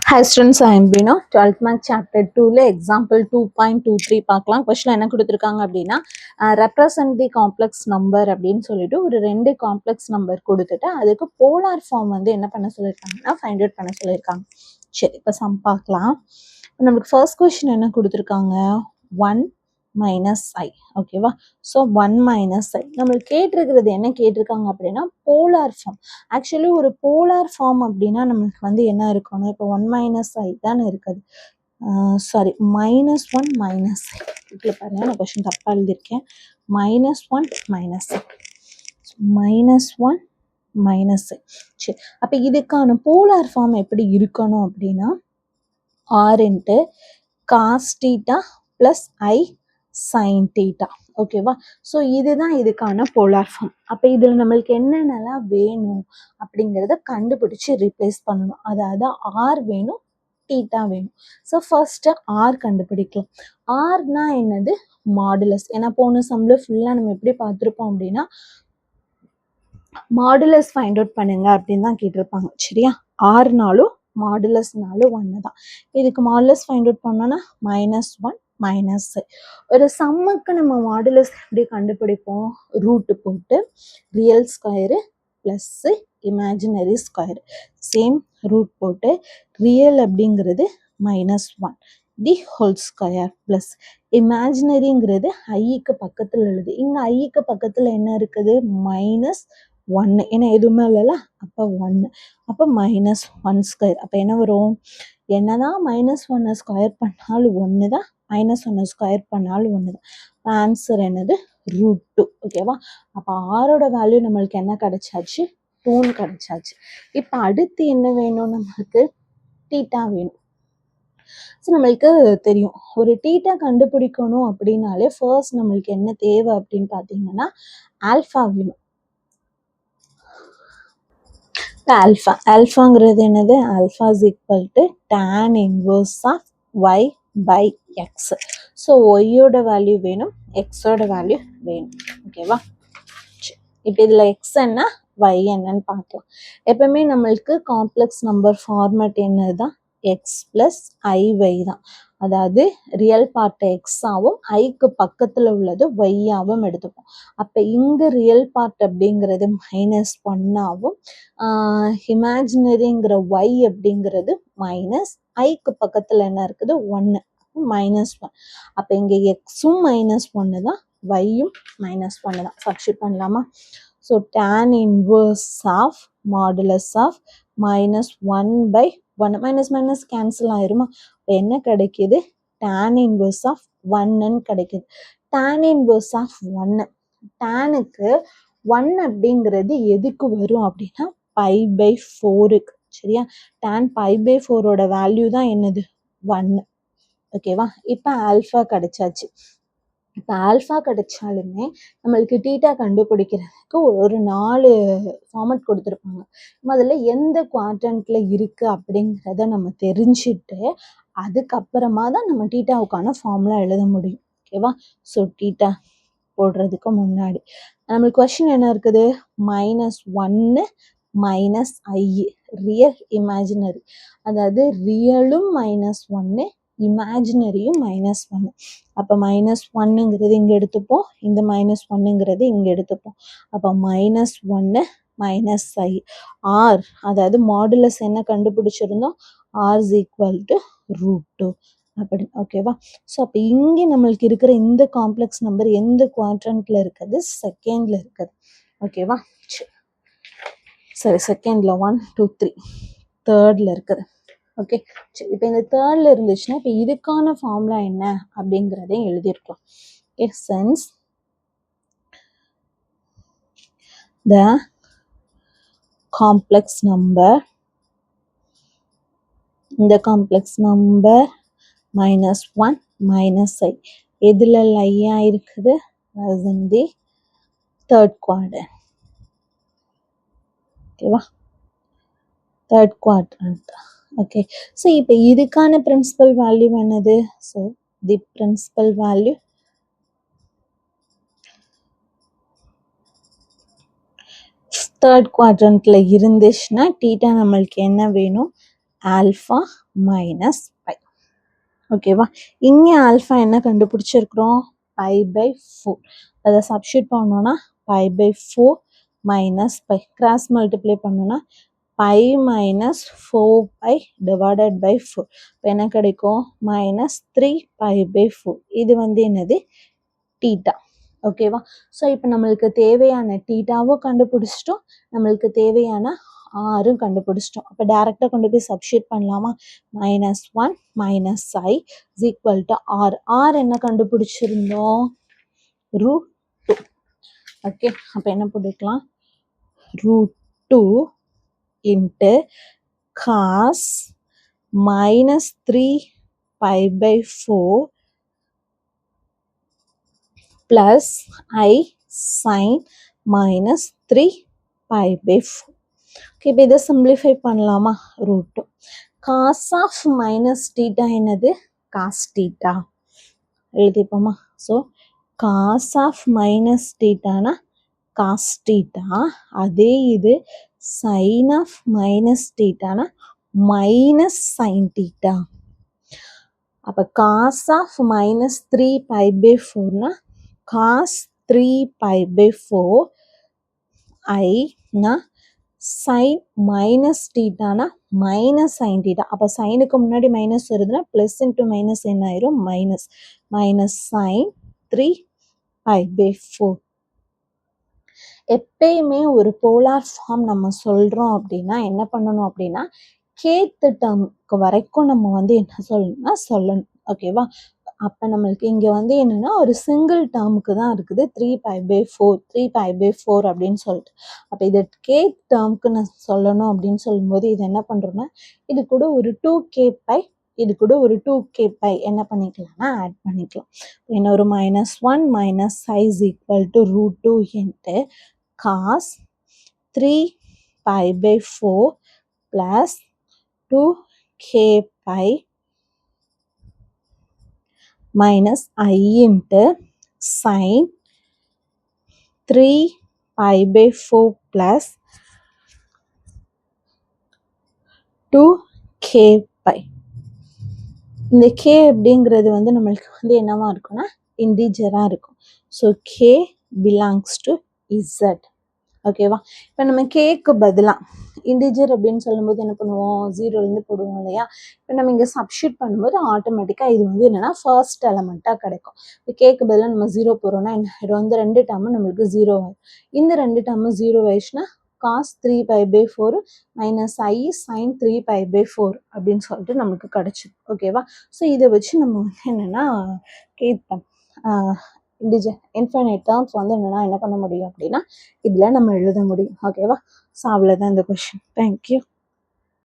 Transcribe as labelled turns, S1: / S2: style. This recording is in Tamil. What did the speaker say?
S1: Hi students, I am Bino. 12th month chapter 2ல example 2.23 பார்க்கலாம். கொஸ்டின் என்ன கொடுத்துருக்காங்க அப்படின்னா ரெப்ரசன்ட் தி காம்ப்ளெக்ஸ் நம்பர் அப்படின்னு சொல்லிட்டு ஒரு 2 காம்ப்ளெக்ஸ் நம்பர் கொடுத்துட்டு அதுக்கு போலார் ஃபார்ம் வந்து என்ன பண்ண சொல்லியிருக்காங்கன்னா ஃபைண்ட் அவுட் பண்ண சொல்லியிருக்காங்க. சரி, இப்போ சம் பார்க்கலாம். நமக்கு ஃபர்ஸ்ட் கொஸ்டின் என்ன கொடுத்துருக்காங்க, 1 மைனஸ் ஐ. ஓகேவா? ஸோ 1 மைனஸ் ஐ நம்மளுக்கு கேட்டிருக்கிறது என்ன கேட்டிருக்காங்க அப்படின்னா போலார் ஃபார்ம். ஆக்சுவலி ஒரு போலார் ஃபார்ம் அப்படின்னா நம்மளுக்கு வந்து என்ன இருக்கணும், இப்போ 1 மைனஸ் ஐ தானே இருக்குது, சாரி மைனஸ் 1 மைனஸ் ஐ. இதில் பாருங்க, நான் கொஸ்டின் தப்பாக எழுதியிருக்கேன். Minus 1 minus i, minus 1 minus i. சரி, அப்போ இதுக்கான போலார் ஃபார்ம் எப்படி இருக்கணும் அப்படின்னா r into cos theta plus i sine theta. ஓகேவா? ஸோ இதுதான் இதுக்கான போலார் ஃபார்ம். அப்போ இதில் நம்மளுக்கு என்னென்னலாம் வேணும் அப்படிங்கிறத கண்டுபிடிச்சி ரீப்ளேஸ் பண்ணணும். அதாவது ஆர் வேணும், தீட்டா வேணும். ஸோ ஃபர்ஸ்ட்டு ஆர் கண்டுபிடிக்கலாம். ஆர்னா என்னது, மாடுலஸ். ஏன்னா போன சம்மில் ஃபுல்லாக நம்ம எப்படி பார்த்துருப்போம் அப்படின்னா மாடுலஸ் ஃபைண்ட் அவுட் பண்ணுங்க அப்படின்னு தான் கேட்டிருப்பாங்க. சரியா? ஆர்னாலும் மாடுலஸ்னாலும் ஒன்று தான். இதுக்கு மாடுலஸ் ஃபைண்ட் அவுட் பண்ணோன்னா மைனஸ் 1 மைனஸ். ஒரு சம்முக்கு நம்ம மாடுலஸ் எப்படி கண்டுபிடிப்போம், ரூட்டு போட்டு real square plus imaginary square, same root போட்டு ரியல் அப்படிங்கிறது minus 1 the whole square plus இமேஜினரிங்கிறது ஐக்கு பக்கத்தில் எழுது. இங்கே ஐக்கு பக்கத்தில் என்ன இருக்குது, மைனஸ் 1. ஏன்னா எதுவுமே இல்லைல்ல, அப்போ 1. அப்போ மைனஸ் 1 ஸ்கொயர். அப்போ என்ன வரும், என்னதான் மைனஸ் 1 ஸ்கொயர் பண்ணாலும் 1 தான், மைனஸ் 1 ஸ்கொயர் பண்ணாலும் 1 தான். ஆன்சர் என்னது, ரூட் 2. ஓகேவா? அப்போ ஆரோட வேல்யூ நம்மளுக்கு என்ன கிடைச்சாச்சு, 2 கிடைச்சாச்சு. இப்போ அடுத்து என்ன வேணும், நம்மளுக்கு தீட்டா வேணும். ஸோ நம்மளுக்கு தெரியும் ஒரு தீட்டா கண்டுபிடிக்கணும் அப்படின்னாலே ஃபர்ஸ்ட் நம்மளுக்கு என்ன தேவை அப்படின்னு பார்த்தீங்கன்னா ஆல்ஃபா வேணும். ஆல்ஃபா, ஆல்ஃபாங்கிறது என்னது, alpha is equal to tan inverse of y by x. So ஒய்யோட வேல்யூ வேணும், எக்ஸோட வேல்யூ வேணும். ஓகேவா? இப்போ இதில் எக்ஸ் என்ன, ஒய் என்னன்னு பார்க்கலாம். எப்பவுமே நம்மளுக்கு காம்ப்ளெக்ஸ் நம்பர் ஃபார்மேட் என்னது தான், எக்ஸ் ப்ளஸ் ஐஒய் தான். அதாவது ரியல் பார்ட்டை எக்ஸாகவும் ஐக்கு பக்கத்தில் உள்ளது ஒய்யாகவும் எடுத்துப்போம். அப்போ இங்கே ரியல் பார்ட் அப்படிங்கிறது மைனஸ் 1ஆகவும் இமேஜினரிங்கிற ஒய் அப்படிங்கிறது மைனஸ் ஐக்கு பக்கத்தில் என்ன இருக்குது, 1 மைனஸ் 1. அப்போ இங்கே எக்ஸும் மைனஸ் 1 தான், ஒய்யும் மைனஸ் 1 தான். சப்ஸ்டிட் பண்ணலாமா? So tan inverse of modulus of minus 1 by 1 minus minus cancel ஆயிருமா? என்ன கிடைக்குது, tan இன்வர்ஸ் ஆஃப் 1ன்னு கிடைக்குது. tan இன்வர்ஸ் ஆஃப் 1, டேனுக்கு 1 அப்படிங்கிறது எதுக்கு வரும் அப்படின்னா பை பை 4க்கு. சரியா? tan பை பை 4ஓட வேல்யூ தான் என்னது, 1. ஓகேவா? இப்போ ஆல்ஃபா கிடைச்சாச்சு. இப்போ ஆல்ஃபா கிடைச்சாலுமே நம்மளுக்கு தீட்டா கண்டுபிடிக்கிறதுக்கு ஒரு 4 ஃபார்மட் கொடுத்துருப்பாங்க. முதல்ல எந்த குவாட்ரண்ட்ல இருக்கு அப்படிங்கிறத நம்ம தெரிஞ்சுட்டு அதுக்கப்புறமா தான் நம்ம தீட்டாவுக்கான ஃபார்முலா எழுத முடியும். ஓகேவா? ஸோ தீட்டா போடுறதுக்கு முன்னாடி நம்மளுக்கு கொஸ்டின் என்ன இருக்குது, மைனஸ் 1 மைனஸ் ஐ ரியல் இமேஜினரி. அதாவது ரியலும் மைனஸ் 1 இமேஜினரியும் மைனஸ் 1. அப்போ மைனஸ் 1ங்கிறது இங்கே எடுத்துப்போம், இந்த மைனஸ் 1ங்கிறது இங்கே எடுத்துப்போம். அப்போ மைனஸ் 1 மைனஸ் ஐ ஆர், அதாவது மாடுலஸ் என்ன கண்டுபிடிச்சிருந்தோம், r is equal to root 2 அப்படி. ஓகேவா? ஸோ அப்போ இங்கே நம்மளுக்கு இருக்கிற இந்த காம்ப்ளெக்ஸ் நம்பர் எந்த குவாட்ரண்ட்ல இருக்குது, செகண்ட்ல இருக்குது. ஓகேவா? சரி, செகண்ட்ல 1 2 3 தேர்ட்ல இருக்குது. ஓகே, சரி. இப்போ இந்த தேர்ட்ல இருந்துச்சுன்னா இப்போ இதுக்கான ஃபார்முலா என்ன அப்படிங்கிறதையும் எழுதியிருக்கலாம். சின்ஸ் த காம்ப்ளெக்ஸ் நம்பர், இந்த complex number minus 1 minus i எதில் லையா இருக்குது, இன் தி தேர்ட் குவாட்ரண்ட். ஓகேவா? Third quadrant. ஓகே, ஸோ இப்போ இதுக்கான பிரின்சிபல் வேல்யூ என்னது, so the principal value third குவாட்ரண்ட்ல இருந்துச்சுன்னா தீட்டா நம்மளுக்கு என்ன வேணும், ஆல்ஃபா மைனஸ் பை. ஓகேவா, இங்கே ஆல்ஃபா என்ன கண்டுபிடிச்சிருக்கிறோம், பை பை 4. அதை சப்ஸ்டியூட் பண்ணோன்னா pi by 4 minus pi, cross multiply பண்ணோன்னா pi minus 4 pi divided by 4. இப்போ என்ன கிடைக்கும், மைனஸ் 3 பை பை 4. இது வந்து என்னது, டீட்டா. ஓகேவா, ஸோ இப்போ நம்மளுக்கு தேவையான டீட்டாவும் கண்டுபிடிச்சிட்டோம், நம்மளுக்கு தேவையான ஆரும் கண்டுபிடிச்சிட்டோம். அப்போ டேரெக்டாக கொண்டு போய் சப்ஸ்டியூட் பண்ணலாமா, -1 minus I is equal to r. R என்ன கண்டுபிடிச்சிருந்தோம், √2. ஓகே, அப்போ என்ன போட்டுக்கலாம், √2 into cos -3 pi by 4 plus I sin -3 pi by 4. ஓகே, இப்போ இதை சிம்பிளிஃபை பண்ணலாமா, √2 காஸ் ஆஃப் மைனஸ் டீட்டா என்னது, காஸ் டீட்டா எழுதிப்போமா. ஸோ காஸ் ஆஃப் மைனஸ் டீட்டானா காஸ் டீட்டா, அதே இது சைன் ஆஃப் மைனஸ் டீட்டானா மைனஸ் சைன் டீட்டா. அப்போ காஸ் ஆஃப் -3 பை பை 4னா cos 3 pi by 4 I na sin minus theta na minus sin theta. அப்போ சைனுக்கு முன்னாடி மைனஸ் வருதுன்னா பிளஸ் இன்ட்டு மைனஸ் என்ன ஆயிரும், minus minus sine 3 pi by 4. எப்பயுமே ஒரு போலார் ஃபார்ம் நம்ம சொல்றோம் அப்படின்னா என்ன பண்ணணும் அப்படின்னா, கேத் டேர்முக்கு வரைக்கும் நம்ம வந்து என்ன சொல்லணும்னா சொல்லணும். ஓகேவா, அப்போ நம்மளுக்கு இங்கே வந்து என்னென்னா ஒரு சிங்கிள் டேர்முக்கு தான் இருக்குது 3 pi by 4 3 pi by 4 அப்படின்னு சொல்லிட்டு. அப்போ இது கேத் டேர்முக்கு நான் சொல்லணும் அப்படின்னு சொல்லும்போது இது என்ன பண்ணுறோன்னா, இது கூட ஒரு 2k பை, இது கூட ஒரு 2k பை என்ன பண்ணிக்கலாம்னா ஆட் பண்ணிக்கலாம். என்ன ஒரு -1 minus I is equal to √2 into cos 3 pi by 4 plus 2k pi minus I into sin 3 pi by 4 plus 2k pi. இந்த k அப்படிங்கிறது வந்து நம்மளுக்கு வந்து என்னவா இருக்கும்னா இன்டிஜராக இருக்கும். So k belongs to z. ஓகேவா, இப்போ நம்ம கேக்கு பதிலாக இன்டிஜர் அப்படின்னு சொல்லும்போது என்ன பண்ணுவோம், 0லேருந்து போடுவோம் இல்லையா. இப்போ நம்ம இங்கே சப்ஸ்டியூட் பண்ணும்போது ஆட்டோமேட்டிக்காக இது வந்து என்னென்னா ஃபர்ஸ்ட் எலமெண்ட்டாக கிடைக்கும். இப்போ கேக்கு பதிலாக நம்ம 0 போடுறோம்னா என்ன ஆயிடும், இந்த ரெண்டு டேர்மும் நம்மளுக்கு 0 ஆகும். இந்த ரெண்டு டேர்மும் 0 ஆயிடுச்சுன்னா cos 3 pi by 4 minus I sine 3 pi by 4 அப்படின்னு சொல்லிட்டு நமக்கு கிடச்சிடும். ஓகேவா, ஸோ இதை வச்சு நம்ம வந்து என்னென்னா கேட்போம் இன்டிஜர் இன்ஃபைனைட் டேர்ம்ஸ் வந்து என்னென்னா என்ன பண்ண முடியும் அப்படின்னா இதில் நம்ம எழுத முடியும். ஓகேவா, ஸோ அவ்வளோதான் இந்த கொஷின். தேங்க்யூ.